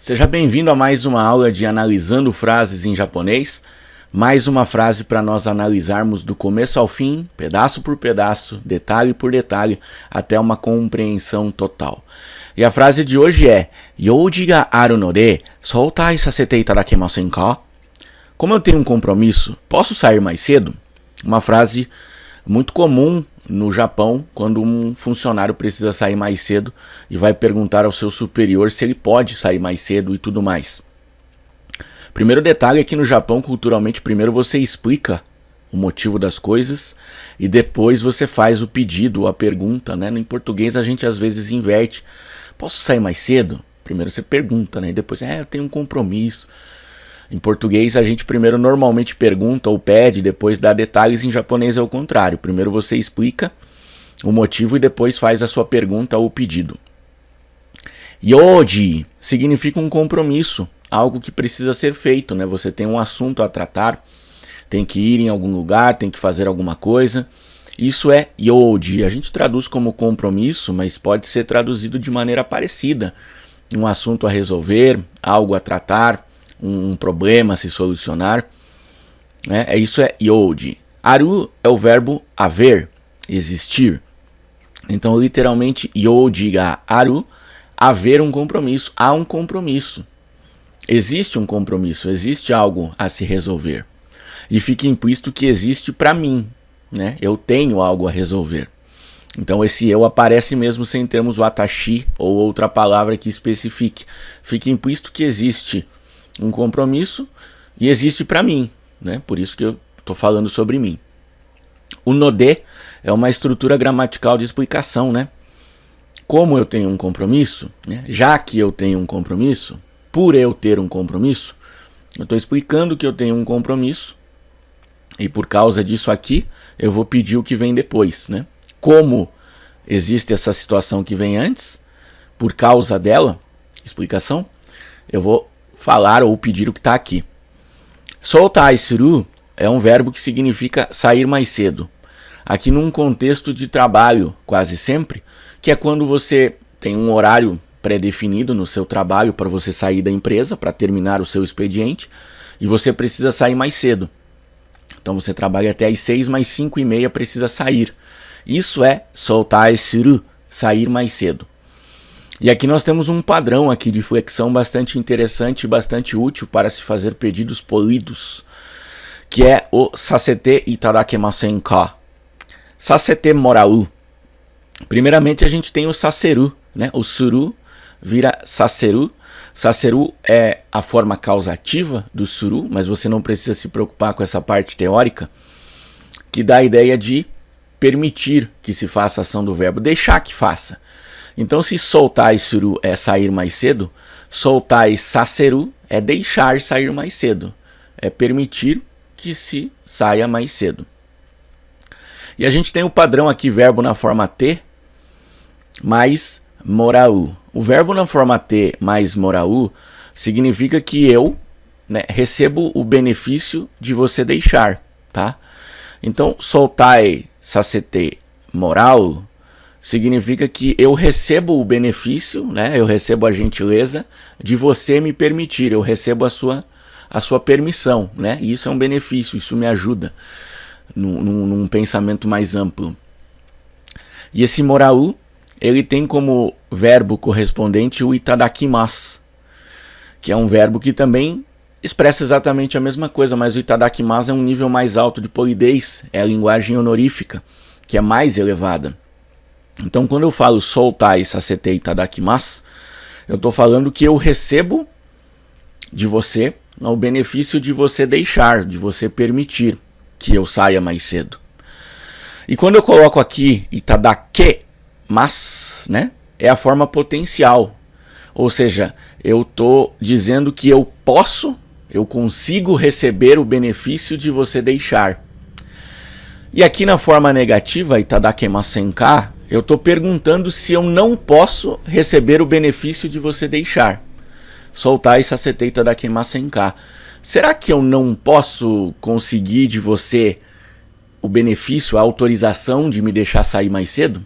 Seja bem-vindo a mais uma aula de Analisando Frases em Japonês. Mais uma frase para nós analisarmos do começo ao fim, pedaço por pedaço, detalhe por detalhe, até uma compreensão total. E a frase de hoje é: Youji ga aru no de, soutai sasete itadakimasen ka? Como eu tenho um compromisso, posso sair mais cedo? Uma frase muito comum no Japão, quando um funcionário precisa sair mais cedo e vai perguntar ao seu superior se ele pode sair mais cedo e tudo mais. Primeiro detalhe é que no Japão, culturalmente, primeiro você explica o motivo das coisas e depois você faz o pedido ou a pergunta, né? Em português a gente às vezes inverte. Posso sair mais cedo? Primeiro você pergunta, né? E depois, eu tenho um compromisso. Em português a gente primeiro normalmente pergunta ou pede, depois dá detalhes. Em japonês é o contrário. Primeiro você explica o motivo e depois faz a sua pergunta ou pedido. Yoji significa um compromisso, algo que precisa ser feito, né? Você tem um assunto a tratar, tem que ir em algum lugar, tem que fazer alguma coisa. Isso é yoji. A gente traduz como compromisso, mas pode ser traduzido de maneira parecida. Um assunto a resolver, algo a tratar, um problema a se solucionar, né? Isso é yoji. Aru é o verbo haver, existir. Então, literalmente, yoji ga aru, haver um compromisso. Há um compromisso. Existe um compromisso, existe algo a se resolver. E fica implícito que existe para mim, né? Eu tenho algo a resolver. Então esse eu aparece mesmo sem termos o atashi ou outra palavra que especifique. Fica implícito que existe um compromisso e existe para mim, né? Por isso que eu estou falando sobre mim. O node é uma estrutura gramatical de explicação, né? Como eu tenho um compromisso, né? Já que eu tenho um compromisso, por eu ter um compromisso, eu estou explicando que eu tenho um compromisso e por causa disso aqui eu vou pedir o que vem depois, né? Como existe essa situação que vem antes, por causa dela, explicação, eu vou falar ou pedir o que está aqui. Soutai suru é um verbo que significa sair mais cedo. Aqui num contexto de trabalho, quase sempre, que é quando você tem um horário pré-definido no seu trabalho para você sair da empresa, para terminar o seu expediente, e você precisa sair mais cedo. Então você trabalha até às 6, mas 5h30 precisa sair. Isso é soutai suru, sair mais cedo. E aqui nós temos um padrão aqui de flexão bastante interessante e bastante útil para se fazer pedidos polidos, que é o sasete itadakimasen ka. Sasete morau. Primeiramente a gente tem o saseru, né? O suru vira saseru. Saseru é a forma causativa do suru, mas você não precisa se preocupar com essa parte teórica, que dá a ideia de permitir que se faça a ação do verbo, deixar que faça. Então, se soutai suru é sair mais cedo, soutai saseru é deixar sair mais cedo, é permitir que se saia mais cedo. E a gente tem o padrão aqui, verbo na forma T, mais morau. O verbo na forma T mais morau significa que eu, né, recebo o benefício de você deixar, tá? Então, soutai sasete morau significa que eu recebo o benefício, né? Eu recebo a gentileza de você me permitir, eu recebo a sua permissão, né? E isso é um benefício, isso me ajuda num pensamento mais amplo. E esse morau, ele tem como verbo correspondente o itadakimasu, que é um verbo que também expressa exatamente a mesma coisa, mas o itadakimasu é um nível mais alto de polidez, é a linguagem honorífica, que é mais elevada. Então, quando eu falo soutai sasete itadakimasu, eu estou falando que eu recebo de você o benefício de você deixar, de você permitir que eu saia mais cedo. E quando eu coloco aqui itadakimasu, né, é a forma potencial. Ou seja, eu estou dizendo que eu consigo receber o benefício de você deixar. E aqui na forma negativa, itadakimasen ka, eu estou perguntando se eu não posso receber o benefício de você deixar. Soutai sasete itadakimasen ka. Será que eu não posso conseguir de você o benefício, a autorização de me deixar sair mais cedo?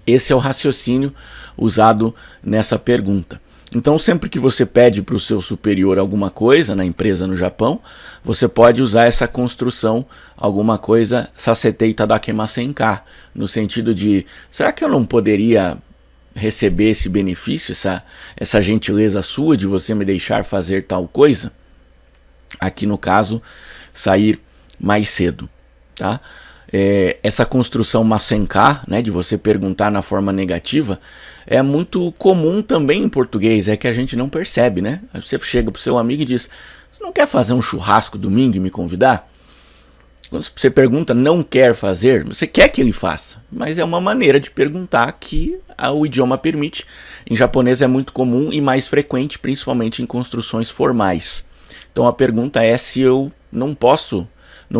Esse é o raciocínio usado nessa pergunta. Então, sempre que você pede para o seu superior alguma coisa na empresa no Japão, você pode usar essa construção, alguma coisa, sasetei tadakemasen-ka, no sentido de, será que eu não poderia receber esse benefício, essa gentileza sua de você me deixar fazer tal coisa? Aqui no caso, sair mais cedo, tá? Essa construção masenka, né, de você perguntar na forma negativa, é muito comum também em português, é que a gente não percebe, né? Você chega pro seu amigo e diz, você não quer fazer um churrasco domingo e me convidar? Quando você pergunta não quer fazer, você quer que ele faça, mas é uma maneira de perguntar que o idioma permite. Em japonês é muito comum e mais frequente, principalmente em construções formais. Então a pergunta é se eu não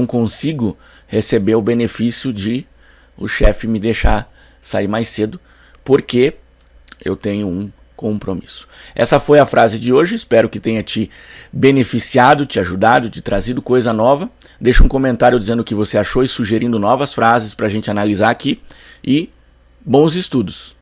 consigo receber o benefício de o chefe me deixar sair mais cedo, porque eu tenho um compromisso. Essa foi a frase de hoje, espero que tenha te beneficiado, te ajudado, te trazido coisa nova. Deixa um comentário dizendo o que você achou e sugerindo novas frases para a gente analisar aqui. E bons estudos!